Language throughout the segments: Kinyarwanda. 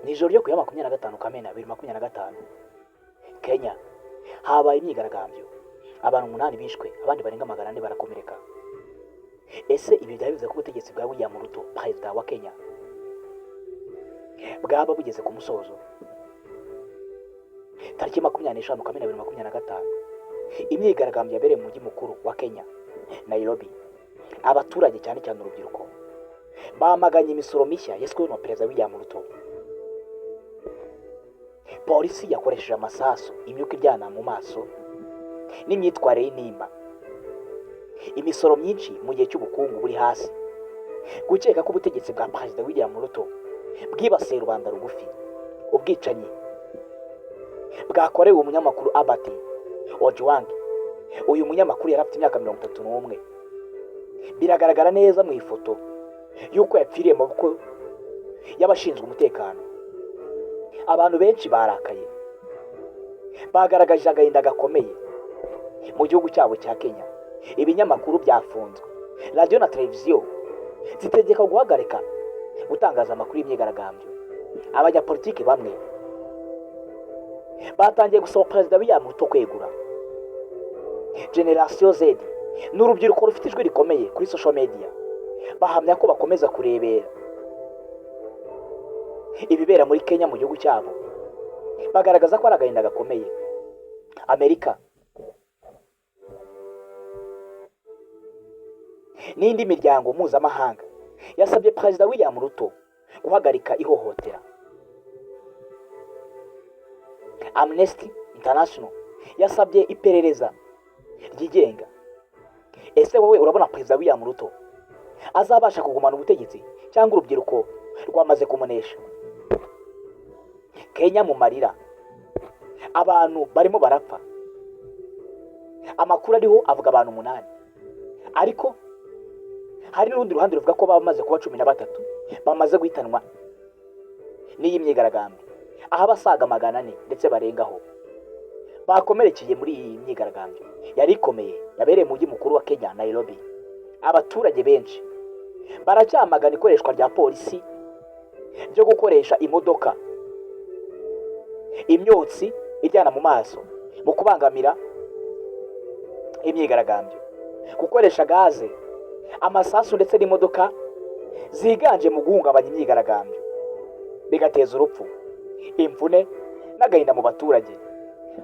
ijoro ryo ku ya 25 Kamena 2025 Kenya habaye imyigaragambyo, abantu 8 bishwe, abandi barenga 400 barakomereka. Ese ibi byabivuze ko ubutegetsi bwa William Ruto, perezida wa Kenya, bwaba bugeze ku musozo? Tariki 25 Kamena 2025 imyigaragambyo yabereye mu mujyi mukuru wa Kenya, Nairobi. Abaturage cyane cyane urubyiruko bamaganye imisoro mishya yashyizweho na Perezida William Ruto. Polisi yakoresheje amasasu, imyuka iryana mu maso n'imyitwarire y'intimba. Imisoro myinshi mu gihe cy'ubukungu buri hasi. Gukeka ko ubutegetsi bwa Perezida William Ruto bwibasiye rubanda rugufi. Ubwicanyi bwakorewe umunyamakuru Abantu Ojwang. Uyu munyamakuru yari afite imyaka 31. Biragaragara neza mu ifoto yuko yapfiriye mu maboko y'abashinzwe umutekano. Abantu benshi barakaye, bagaragaje agahinda gakomeye mu gihugu cyabo cya Kenya. Ibinyamakuru byafunzwe, radio na televiziyo zitegeka guhagarika gutangaza amakuru y'imyigaragambyo. Abanyapolitiki bamwe batangiye gusaba Perezida William Ruto kwegura. Generation Z n'urubyiruko rufite ijwi rikomeye kuri social media bahamya ko bakomeza kurebera ibibera muri Kenya mu gihugu cyabo, bagaragaza ko ari agahinda gakomeye. Amerika n'indi miryango mpuzamahanga yasabye Perezida William Ruto guhagarika ihohotera. Amnesty International yasabye iperereza ryigenga. Ese wowe urabona Perezida William Ruto azabasha kugumana ubutegetsi cyangwa urubyiruko rwamaze kumunesha? Kenya mu marira, abantu barimo barapfa. Amakuru ariho avuga abantu 8, ariko hari n'urundi ruhande ruvuga ko bamaze kuba 13 bamaze guhitanwa n'iyi myigaragambyo, aho abasaga 400 ndetse barengaho bakomerekeye muri iyi myigaragambyo yari ikomeye yabereye mu mujyi mukuru wa Kenya, Nairobi. Abaturage benshi baracyamagana ikoreshwa rya polisi ryo gukoresha imodoka, imyotsi iryana mu maso mu kubangamira imyigaragambyo, gukoresha gaze, amasasu ndetse n'imodoka ziganje mu guhungabanya imyigaragambyo, bigateza urupfu, imvune n'agahinda mu baturage.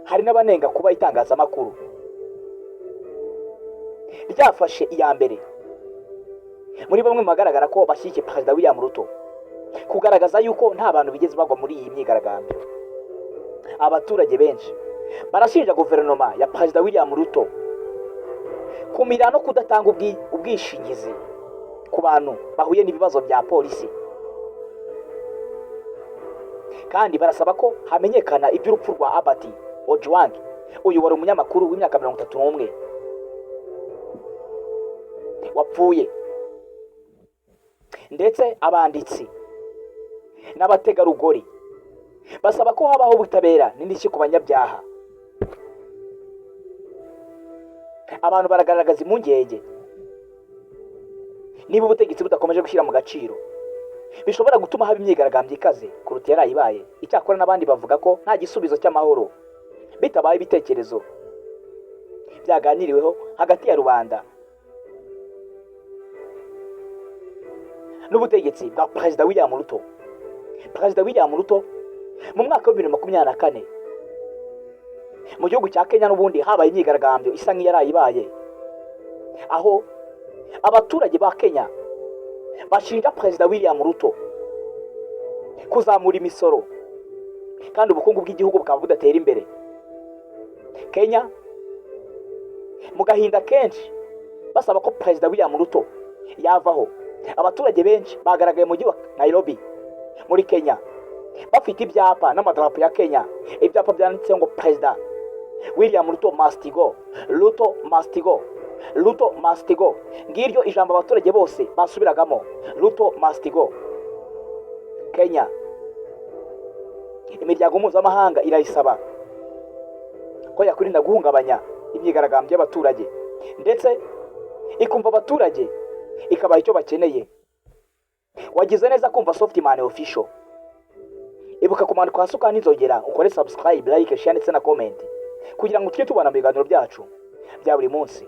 Hari n'abanenga kuba itangazamakuru ryafashe iya mbere muri bamwe magaragara ko bashyigikiye Perezida William Ruto kugaragaza yuko nta bantu bigeze bagwa muri iyi myigaragambyo. Abaturage benshi barashinja guverinoma ya Perezida William Ruto kumira no kudatanga ubwishingizi ku bantu bahuye n'ibibazo bya polisi, kandi barasaba ko hamenyekana iby'urupfu rwa Abantu Ojwang. Uyu wari umunyamakuru w'imyaka 31 wapfuye. Ndetse abanditsi n'abategarugori basaba ko habaho ubutabera n'indishyi ku banyabyaha. Abantu baragaragaza impungenge niba ubutegetsi budakomeje gushyira mu gaciro, bishobora gutuma haba imyigaragambyo ikaze kuruta yarayibaye. Icyakora n'abandi bavuga ko nta gisubizo cy'amahoro bitabaye ibitekerezo byaganiriweho hagati ya rubanda n'ubutegetsi bwa Perezida William Ruto. Perezida William Ruto mu mwaka wa 2024 mu gihugu cya Kenya n'ubundi habaye imyigaragambyo isa nk'iyarayibaye, aho abaturage ba Kenya bashinja Perezida William Ruto kuzamura imisoro kandi ubukungu bw'igihugu bukaba budatera imbere. Kenya mu gahinda kenshi basaba ko Perezida William Ruto yavaho. Abaturage benshi bagaragaye mu mujyi wa Nairobi muri Kenya bafite ibyapa n'amadarapo ya Kenya. Ibyapa byanditseho ngo Perezida William Ruto must go, Ruto must go, Ruto must go. Ngiryo ijambo abaturage bose basubiragamo, Ruto must go. Kenya imiryango mpuzamahanga irayisaba ko yakwirinda guhungabanya imyigaragambyo y'abaturage, ndetse ikumva abaturage ikabaha icyo bakeneye. Wagize neza kumva Softman official. ibuka kumanuka hasi ukanizogera ukore subscribe, like, share ndetse na comment kugira ngo tujye tubana mu biganiro byacu bya buri munsi.